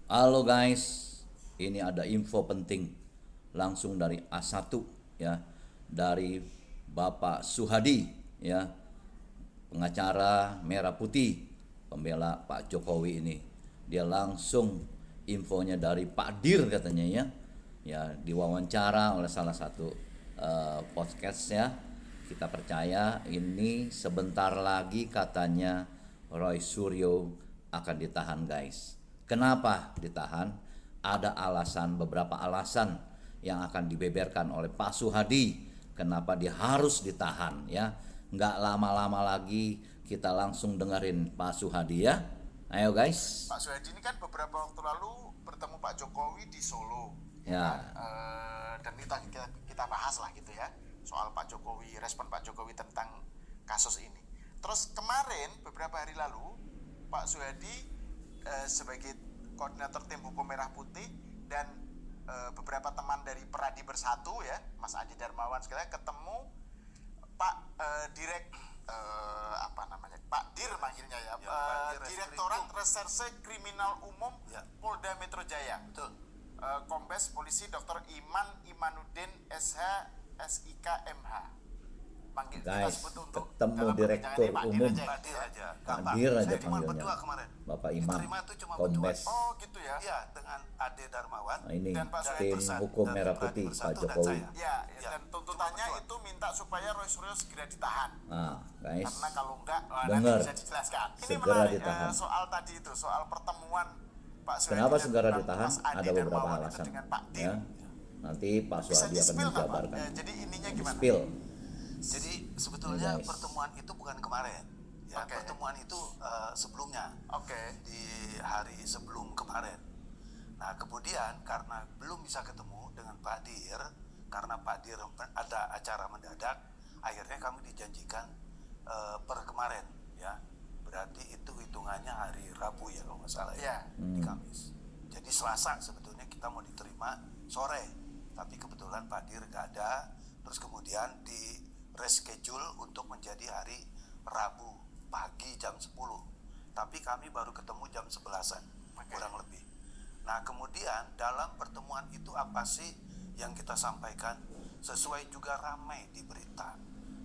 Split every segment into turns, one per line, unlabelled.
Halo guys, ini ada info penting langsung dari A1 ya, dari Bapak Suhadi ya, pengacara Merah Putih, pembela Pak Jokowi ini. Dia langsung infonya dari Pak Dir katanya ya. Ya, diwawancara oleh salah satu podcast ya. Kita percaya ini sebentar lagi katanya Roy Suryo akan ditahan guys. Kenapa ditahan? Ada alasan, beberapa alasan yang akan dibeberkan oleh Pak Suhadi. Kenapa dia harus ditahan ya? Nggak lama-lama lagi kita langsung dengerin Pak Suhadi ya. Ayo guys.
Pak Suhadi ini kan beberapa waktu lalu bertemu Pak Jokowi di Solo, ya kan?
Ya,
Dan kita bahas lah gitu ya soal Pak Jokowi, respon Pak Jokowi tentang kasus ini. Terus kemarin beberapa hari lalu Pak Suhadi sebagai koordinator tim hukum Merah Putih dan beberapa teman dari Peradi Bersatu ya, Mas Adi Darmawan sekalian ketemu Pak Direk apa namanya Pak Dir manggilnya ya, Direktorat Reserse Kriminal Umum ya, Polda Metro Jaya. Betul. Kombes Polisi Dr. Iman Imanuddin SH SIK MH. Panggil kita
guys,
sebut untuk
ketemu
dalam
Direktur
perbincangan ini
Umum
Pak Dir aja.
Pak Dir aja
Saya cuma
panggilnya.
berdua kemarin.
Bapak Imam
Diterima itu cuma
Kombes.
Oh gitu ya.
Iya, dengan Ade Darmawan.
Nah, ini
Dan Pak
tim
Bersatu,
hukum
dan
Merah
Peradi
Putih Pak
Bersatu, dan
Jokowi.
saya.
Ya,
Ya,
dan tuntutannya
cuma
itu minta supaya Roy Suryo segera ditahan.
Nah, guys,
Karena kalau enggak, nanti
dengar.
bisa dijelaskan. Ini
Segera
menarik
ditahan.
soal tadi itu, soal pertemuan Pak Suhadi
Kenapa
dan
segera
Mas
ditahan?
Adi
Ada beberapa
Darmawan itu
alasan.
dengan Pak Dir.
Ya, nanti Pak
Bisa
Suhadi akan
di-spill nggak, Pak?
menjabarkan.
Jadi ininya gimana?
Spill.
Jadi sebetulnya
Guys.
pertemuan itu bukan kemarin. Ya,
Oke.
pertemuan itu sebelumnya.
Oke.
Di hari sebelum kemarin. Nah, kemudian karena belum bisa ketemu dengan Pak Dir, karena Pak Dir ada acara mendadak, akhirnya kami dijanjikan per kemarin, ya. Berarti itu hitungannya hari Rabu ya kalau nggak salah ya, di Kamis. Jadi Selasa sebetulnya kita mau diterima sore, tapi kebetulan Pak Dir nggak ada, terus kemudian di reschedule untuk menjadi hari Rabu pagi jam 10. Tapi kami baru ketemu jam 11-an, kurang lebih. Nah, kemudian dalam pertemuan itu apa sih yang kita sampaikan, sesuai juga ramai di berita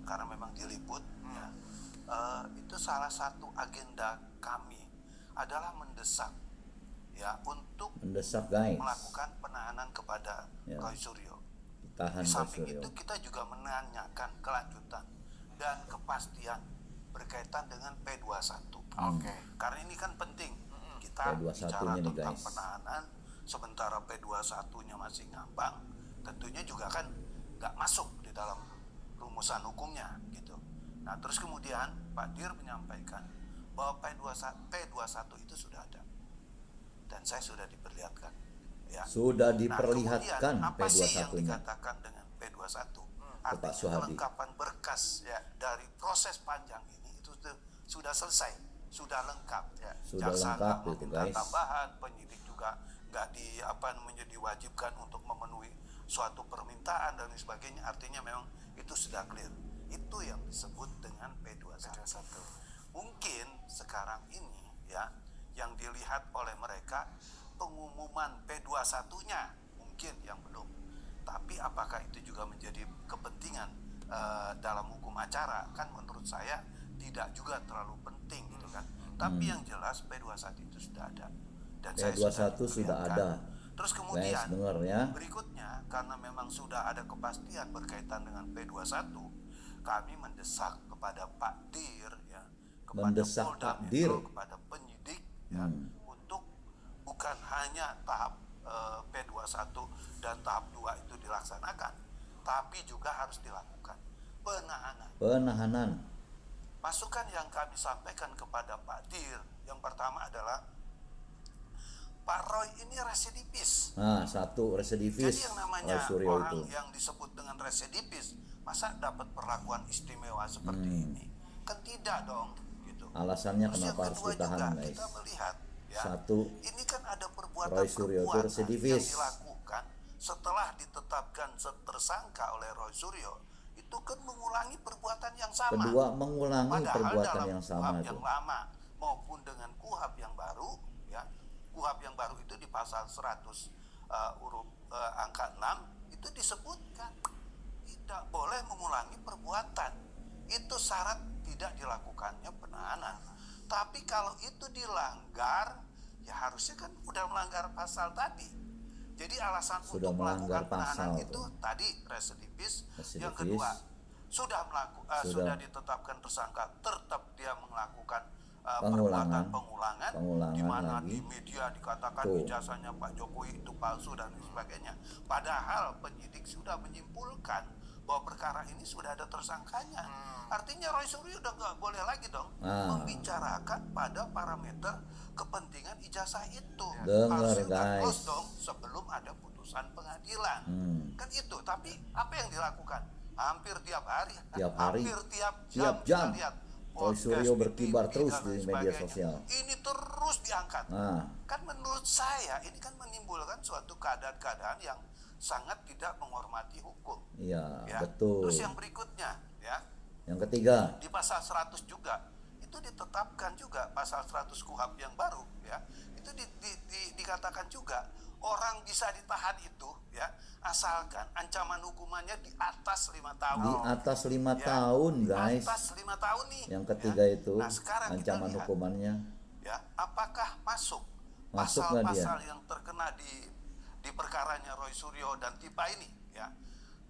karena memang diliput ya. Itu salah satu agenda kami adalah mendesak ya untuk
Mendesak guys.
melakukan penahanan kepada
Ya.
Roy Suryo.
Tahan
Di
Roy
samping
Suryo.
itu kita juga menanyakan kelanjutan dan kepastian berkaitan dengan P21.
Oke.
Karena ini kan penting. Kita
P21-nya
bicara
nih,
tentang
guys.
penahanan, sementara P21-nya masih ngambang, tentunya juga kan nggak masuk di dalam rumusan hukumnya gitu. Nah, terus kemudian Pak Dir menyampaikan bahwa P21 itu sudah ada dan saya sudah diperlihatkan. Ya.
Sudah
Nah,
diperlihatkan
kemudian apa sih yang
P21-nya.
dikatakan dengan P21?
Pak
Artinya
Suhadi.
kelengkapan berkas ya dari proses panjang ini itu sudah selesai, sudah lengkap ya.
Sudah
Jaksa
lengkap
nggak
itu,
meminta
guys.
tambahan, penyidik juga nggak diwajibkan untuk memenuhi suatu permintaan dan sebagainya. Artinya memang itu sudah clear. Itu yang disebut dengan P21. Mungkin sekarang ini ya yang dilihat oleh mereka pengumuman P21-nya mungkin yang belum. Tapi apakah itu juga menjadi kepentingan dalam hukum acara? Kan menurut saya tidak juga terlalu penting gitu kan. Tapi yang jelas P21 itu sudah ada. Dan saya
P21 sudah
diperlihatkan.
ada.
Terus
Guys,
kemudian
dengar ya.
berikutnya karena memang sudah ada kepastian berkaitan dengan P21, kami mendesak kepada Pak Dir ya, kepada
Mendesak
Polda
Pak Dir.
Metro, kepada penyidik ya, untuk bukan hanya tahap P21 dan tahap 2 itu dilaksanakan, tapi juga harus dilakukan penahanan.
Penahanan.
Masukan yang kami sampaikan kepada Pak Dir yang pertama adalah Pak Roy ini residivis.
Nah, satu residivis
Jadi yang
Roy
namanya
Suryo
orang
itu.
yang disebut dengan residivis, masa dapat perlakuan istimewa seperti ini? Kan tidak dong, gitu.
Alasannya
Terus
kenapa
yang
harus
kedua
ditahan,
juga
guys?
kita melihat, ya,
Satu,
ini kan ada perbuatan
Roy Suryo itu residivis.
yang dilakukan setelah ditetapkan tersangka oleh Roy Suryo, itu kan mengulangi perbuatan yang sama.
kedua mengulangi
Padahal
perbuatan
dalam
yang sama
KUHP
itu.
yang lama maupun dengan KUHP yang baru, ya, KUHP yang baru itu pasal 100 angka 6 itu disebutkan tidak boleh mengulangi perbuatan. Itu syarat tidak dilakukannya penahanan. Tapi kalau itu dilanggar, ya harusnya kan udah melanggar pasal tadi. Jadi alasan
Sudah
untuk
melanggar
melakukan penahanan
pasal
itu
tuh.
tadi residivis. Yang
Residivis.
kedua, sudah ditetapkan tersangka, tetap dia melakukan perbuatan pengulangan, di mana
lagi.
di media dikatakan
Tuh.
ijazahnya Pak Jokowi itu palsu dan sebagainya. Padahal penyidik sudah menyimpulkan bahwa perkara ini sudah ada tersangkanya. Artinya Roy Suryo udah nggak boleh lagi dong membicarakan pada parameter kepentingan ijazah itu.
Dengar,
Harusnya udah
guys.
close dong sebelum ada putusan pengadilan. Kan itu. Tapi apa yang dilakukan? Hampir tiap hari, hampir tiap jam.
jam.
Kita lihat
Roy
podcast,
Suryo berkibar
TV,
terus
dan
di
lain
media
sebagainya.
sosial.
Ini terus diangkat. Kan menurut saya ini kan menimbulkan suatu keadaan-keadaan yang sangat tidak menghormati hukum.
Iya,
Ya.
betul.
Terus yang berikutnya, ya,
Yang ketiga,
di pasal 100 juga itu ditetapkan juga pasal 100 KUHP yang baru, ya. Itu dikatakan juga orang bisa ditahan itu, ya, asalkan ancaman hukumannya di atas 5 tahun.
di atas 5
Ya,
tahun,
di
guys.
atas 5 tahun nih.
Yang ketiga
ya.
itu
Nah, sekarang kita
ancaman
lihat,
hukumannya.
ya, apakah masuk
Masuk nggak dia?
pasal-pasal yang terkena di perkaranya Roy Suryo dan Tipa ini, ya,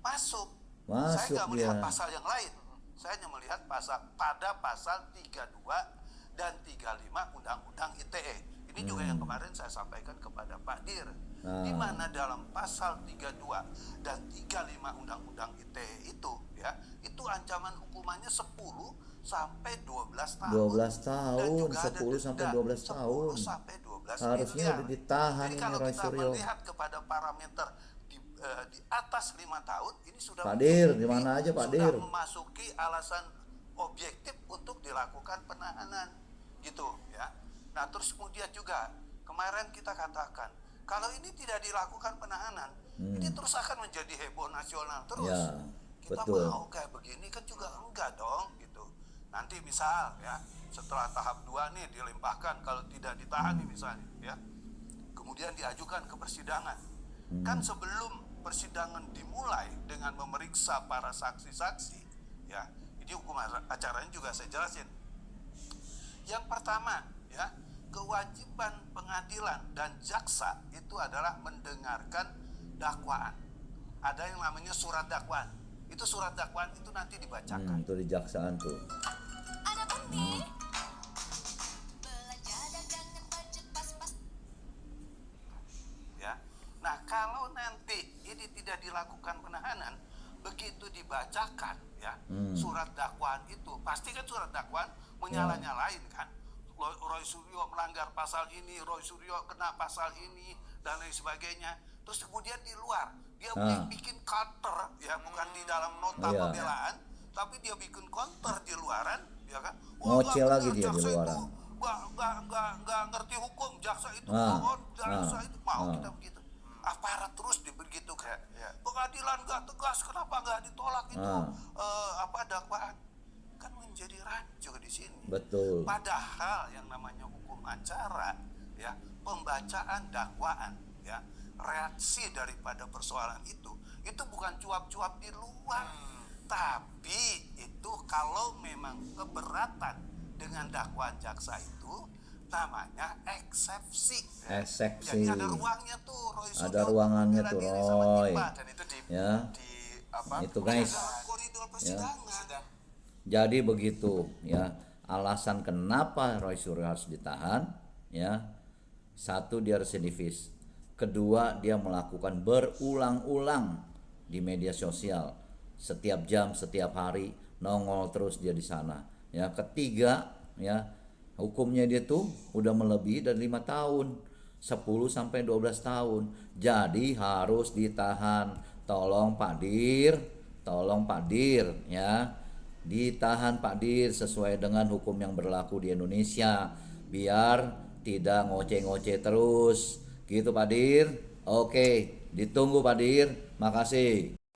masuk. Saya nggak melihat
dia.
pasal yang lain. Saya hanya melihat pada pasal 32 dan 35 Undang-Undang ITE. Ini juga yang kemarin saya sampaikan kepada Pak Dir. Di mana dalam pasal 32 dan 35 Undang-Undang ITE itu, ya, itu ancaman hukumannya 10 sampai 12 tahun.
12
Dan
tahun,
juga ada
10 sampai
denda
12 tahun.
10 sampai 12
Harusnya
miliar.
udah ditahan
Jadi
ini
kalau
Roy
kita
Suryo.
melihat kepada parameter di atas 5 tahun, ini sudah
Pak Dir,
mencukupi,
di mana aja Pak
sudah
Dir?
memasuki alasan objektif untuk dilakukan penahanan, gitu, ya. Nah, terus kemudian juga kemarin kita katakan kalau ini tidak dilakukan penahanan, ini terus akan menjadi heboh nasional terus.
Ya,
Kita
betul.
mau kayak begini kan juga enggak dong, gitu. Nanti misal, ya, setelah tahap 2 nih dilimpahkan, kalau tidak ditahan nih misalnya, ya, kemudian diajukan ke persidangan. Kan sebelum persidangan dimulai dengan memeriksa para saksi-saksi, ya, ini hukum acaranya juga saya jelasin. Yang pertama, ya, kewajiban pengadilan dan jaksa itu adalah mendengarkan dakwaan. Ada yang namanya surat dakwaan. Itu surat dakwaan itu nanti dibacakan.
Itu di jaksaan tuh.
Ada penting. Belanja dagangan budget pas-pas.
Ya. Nah, kalau nanti ini tidak dilakukan penahanan, begitu dibacakan, ya, surat dakwaan itu, pasti kan surat dakwaan menyala-nyalain kan. Roy Suryo melanggar pasal ini, Roy Suryo kena pasal ini, dan lain sebagainya. Terus kemudian di luar dia bikin counter, ya, bukan di dalam nota pembelaan, tapi dia bikin counter di luaran, ya kan?
Ngoceh lagi dia di luaran.
Nggak ngerti hukum, jaksa itu bohong, jaksa itu mau kita begitu. Aparat terus begitu kayak, pengadilan nggak tegas, kenapa nggak ditolak itu dakwaan? Kan menjadi rancu di sini.
Betul.
Padahal yang namanya hukum acara, ya, pembacaan dakwaan, ya, reaksi daripada persoalan itu bukan cuap-cuap di luar, tapi itu kalau memang keberatan dengan dakwaan jaksa itu namanya eksepsi.
Eksepsi.
Jadi ada ruangnya tuh, Roy Suryo.
Ada ruangannya tuh, Roy.
Dan itu
Itu guys.
Dalam koridor persidangan.
Jadi begitu, ya. Alasan kenapa Roy Suryo harus ditahan, ya. Satu, dia residivis. Kedua, dia melakukan berulang-ulang di media sosial. Setiap jam, setiap hari nongol terus dia di sana. Ya, ketiga, ya, hukumnya dia tuh udah melebihi dari 5 tahun, 10 sampai 12 tahun. Jadi harus ditahan. Tolong Pak Dir, ya. Ditahan Pak Dir sesuai dengan hukum yang berlaku di Indonesia, biar tidak ngoceh-ngoceh terus. Gitu Pak Dir. Oke, ditunggu Pak Dir. Makasih.